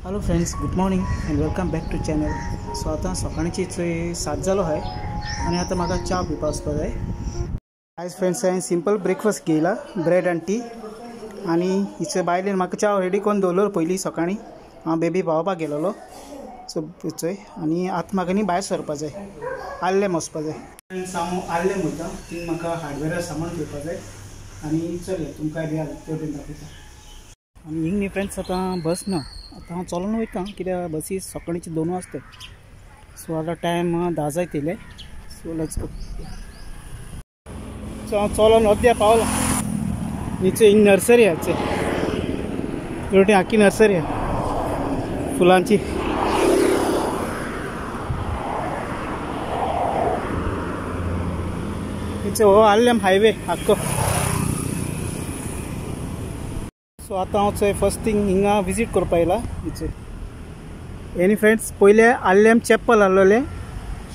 Hello friends, good morning and welcome back to channel. So आता सकाळची 7 जालो आहे आणि आता म्हाका चा पिवपा वचपा जाय. आयज फ्रेंड्स हांवें सिंपल ब्रेकफास्ट घेयला, ब्रेड आनी टी. आणि हिचे बायलेन म्हाका चा रेडी करून दवरलो पयलीं सकाळीं. हांव बेबी पावपाक गेलोलो सो थंय. आणि आतां म्हाका न्ही भायर सरपा जाय, आल्लेम वचपा जाय. फ्रेंड्स हांव आल्लेम वयता, थंय म्हाका हार्डवेअर सामान घेवपा जाय. आणि चल तुमकां बी तेवटेन दाखयता. आणि हिंग न्ही फ्रेंड्स आतां बस ना, आतां हांव चलून वयता कित्याक बसी सकाळीचे 2 वाजता. सो आतां टायम 10 जायतले. So let's go. सो हांव चलून अद्या पावलो. नीचे हिंग नर्सरी आहे, तेवटेन आख्खी नर्सरी आहे फुलांची. नीचे हो आल्लेम हायवे आख्खो. सो आतां हांव थंय फर्स्ट थिंग हिंगा विजीट करपा येयला. हिचे एनी फ्रेंड्स, पयले आल्लेम चॅपल आहलोले,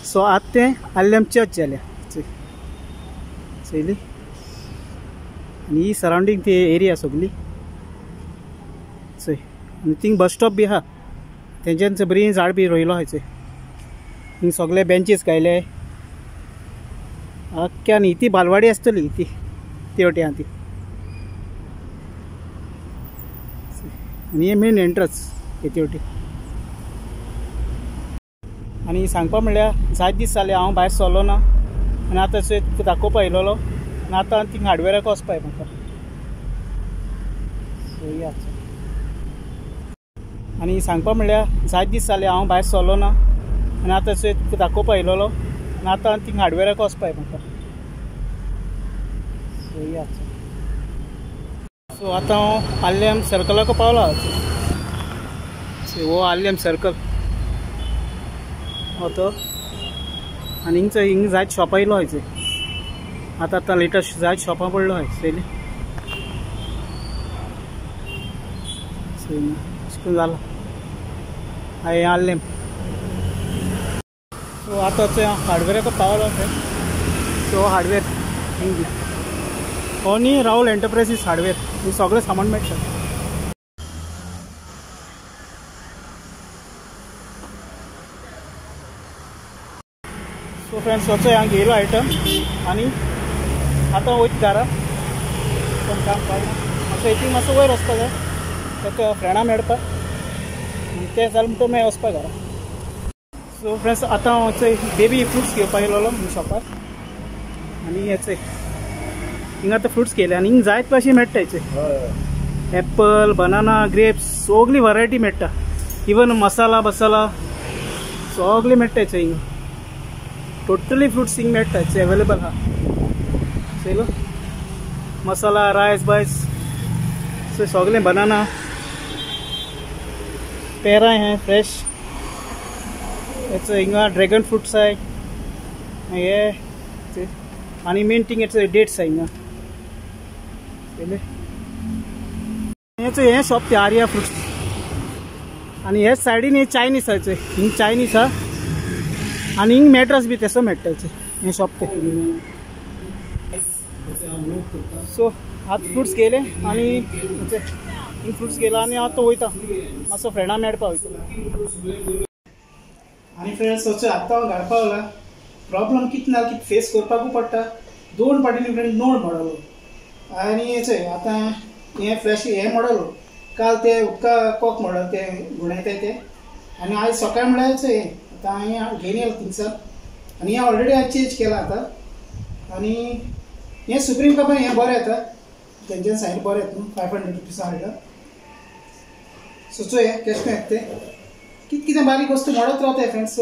सो आतां तें आल्लेम चर्च जालें चयली. आनी ही सरावंडींग ती एरिया सगली चय. आनी थिंग बस स्टॉप बी आहा, तेंच्यांनी बरी झाड बी रोयलो आहा चय. थिंग सगळे बेंचीस घायले आख्ख्यान. ही ती बालवाडी आसतली ती तेवटे आहा ती. आणि हे मेन एंट्रन्स हे तेवटी. आणि सांगपा म्हणल्यार 7 दीस जाले हांव भायर सरलो ना. आनी आतां तुका दाखोवपा येयलोलो. आनी आतां थिंग हार्डवेराक वचपाय म्हाका. आनी सांगपा म्हणल्यार 7 दीस जाले हांव भायर सरलो ना. आनी आतां तुका दाखोवपा येयलोलो. आनी आतां थिंग हार्डवेराक वचपाय म्हाका. सो आतां हांव आल्लेम सर्कलाक पावला. हो आल्लेम सर्कल हो तो. आनी हिंग जायत शॉपां येयलो हय. आतां लेटस्ट जायत शॉपां पडलो हय चयली. अशें जाला हांवें आल्लेम. सो आतां हार्डवेराक पावलो. सो हार्डवेर हिंग हो न्ही राहुल एंटरप्रायजीस हार्डवेर. हे सगळें सामान मेळटा. सो फ्रेंड्स वचो हांवें घेयलो आयटम. आनी आतां वयता घरा. पण काम पावना मातसो हितून मातसो वयर वचपा जाय ताका फ्रेंडा मेळपाक. तें जालें म्हणटकीर मागीर वचपा घरा. सो फ्रेंड्स आतां हांव चोय बेबी फ्रुट्स घेवपाक येयलोलो शॉपार. आनी हेचय हिंगा आतां फ्रुट्स केले. आनी हिंग जायत भाशेन मेळटा हेचे. एप्पल, बनाना, ग्रेप्स सगळी वरायटी मेळटा. इवन मसाला बसाला सगळें मेळटा हेचे. हिंगा टोटली फ्रुट्स हिंग मेळटा हेचे अवेलेबल आहा चयलो. मसाला, रायस बायस सगळें. बनाना, पेराय हे फ्रेश हेचे. हिंगा ड्रॅगन फ्रुट्स आहाय हे. आनी मेन थिंग हेचे डेट्स आहाय हिंगा हेचे. हे शॉप ते आर्या फ्रुट्स. आनी हे सायडीन हे चायनीज आहाय. हिंग चायनीज आहा. आनी हिंग मॅट्रस बी तेसो मेळटा हे शॉप ते. सो आतां फ्रुट्स घेयले आनी हिंग फ्रुट्स घेयला. आनी आतां वयता मातसो फ्रेंडा मेळपा वयता. आनी फ्रेंड्स वचो आतां हांव घरा पावला. प्रॉब्लम कितें ना कितें फेस करपाकूय पडटा. 2 पाटींनी फ्रेंड नोड मोडलो. आनी हेचय आतां हे फ्लॅश हे मोडलो. काल ते उदका कॉक मोडलो ते गुणयताय ते. आनी आयज सकाळी म्हळ्यार हे आतां हांवें घेवन येयला थिंगसान. आनी हे ऑलरेडी हांवें चेंज केला आतां. आनी हे सुप्रीम कंपनी हे बरें येता. तेंच्यान सांगिल्लें बरें येता न्हू. 500 रुपीज हाडला. सो चोय केश येता ते. कितें बारीक वस्तू मोडत रावताय फ्रेंड्स.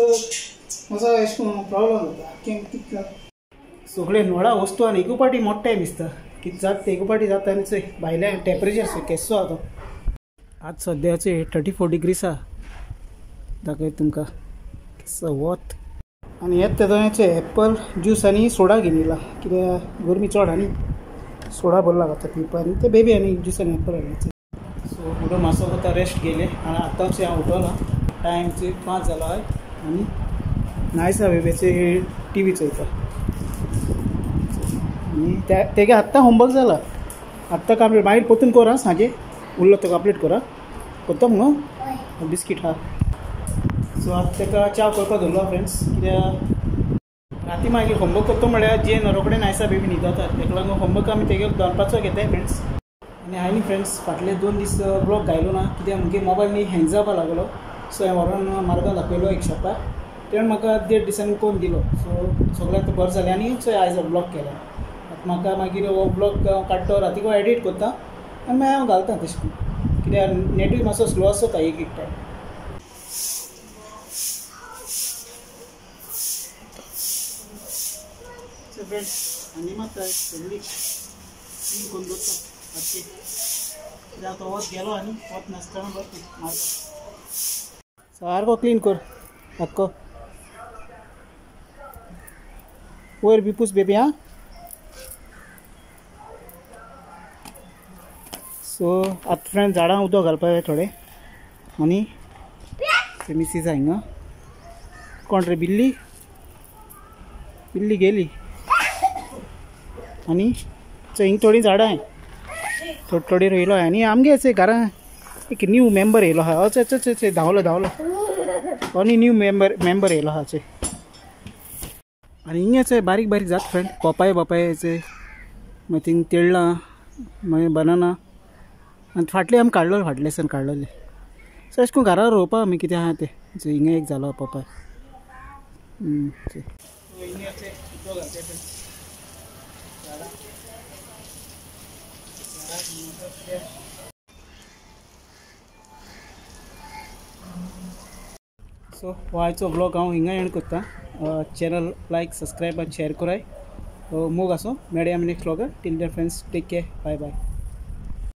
म्हजो अशें करून प्रॉब्लम जाता. कितें सगळे नोडा वस्तू आनी एकू पाटी मोडटाय दिसता. कितें जाता एकू पाटी जाता. आनी चोय भायल्या टेम्परेचर केसो आहा तो. आज सद्याचे 34 डिग्रीस आहा. दाखय तुमकां केसो वत. आनी हेच तेचे एप्पल ज्यूस आनी सोडा घेवन येयला कित्याक गरमी चड आनी सोडा बरो लागता पिवपा. आनी ते बेबी आनी ज्यूस आनी एप्पल हाडले. सो फुडें मातसो आतां रेस्ट घेयले. आनी आतांच हांव उठलो. टायम 5 जालो हय. आनी नायसा बेबीचे टीव्ही चोयता. आनी तेगे आत्तां होमवर्क जाला. आत्तां कंप्लीट मागीर परतून कर सांजे उरलो तो कंप्लीट करा. कोत्ता मगो बिस्कीट हा सो आतां ताका च्या करपाक दवरलो फ्रेंड्स कित्याक राती मागीर होमवर्क करता म्हळ्यार जे रोखडें नायसा बेबी न्हिदता ताका लागून होमवर्क आमी तेगे दनपारचो घेताय फ्रेंड्स आनी हांवें फ्रेंड्स फाटले 2 दीस ब्लॉग घायलो ना कित्याक मुगे मोबायल न्ही हँग जावपाक लागलो सो हांवें व्हरोन मार्गांव दाखयलो एक शॉपार तेणें म्हाका 1.5 दिसांनी करून दिलो सो सगळ्यांक बरें जालें आनी सो आयज ब्लॉग केला आतां म्हाका मागीर हो ब्लॉग काडटो रातीको एडीट करता आनी मागीर हांव घालता तशें करून कित्याक नेटूय मातसो स्लो आसता एक टायम सो फ्रेंड्स आनी मात सगळी क्लीन करून दवरता सारकी कित्याक तो वत गेलो आनी वत नासतना बरें मारता सारको क्लीन कर हक्को वयर बी पूस बेबी आं सो आतां फ्रेंड्स झाडां उदक घालपाक जाय थोडें आनी ते मिसीस हांगा कोण रे बिल्ली बिल्ली गेली आनी हिंग थोडीं झाडां हाय थोडी रोयलो हाय आनी आमगे घरां एक न्यू मेंबर येयलो आहा अचे धांवलो आनी न्यू मेंबर येयलो आहा अचे आनी हिंगे बारीक बारीक जाता फ्रेंड पपाय मागीर थिंग तेळ्ळां मागीर बनाना आनी फाटलें आमी काडलोलें फाटले सान काडलोलें सो अशें करून घरा रोवपा आमी कितें आहा तें हिंगा एक जालो पपाय सो हो आयचो ब्लॉग हांव हिंगा एंड करता चॅनल लायक सबस्क्रायब आनी शेअर कराय मोग आसो मेळया आमी नेक्स्ट ब्लॉगार टील then friends take care bye bye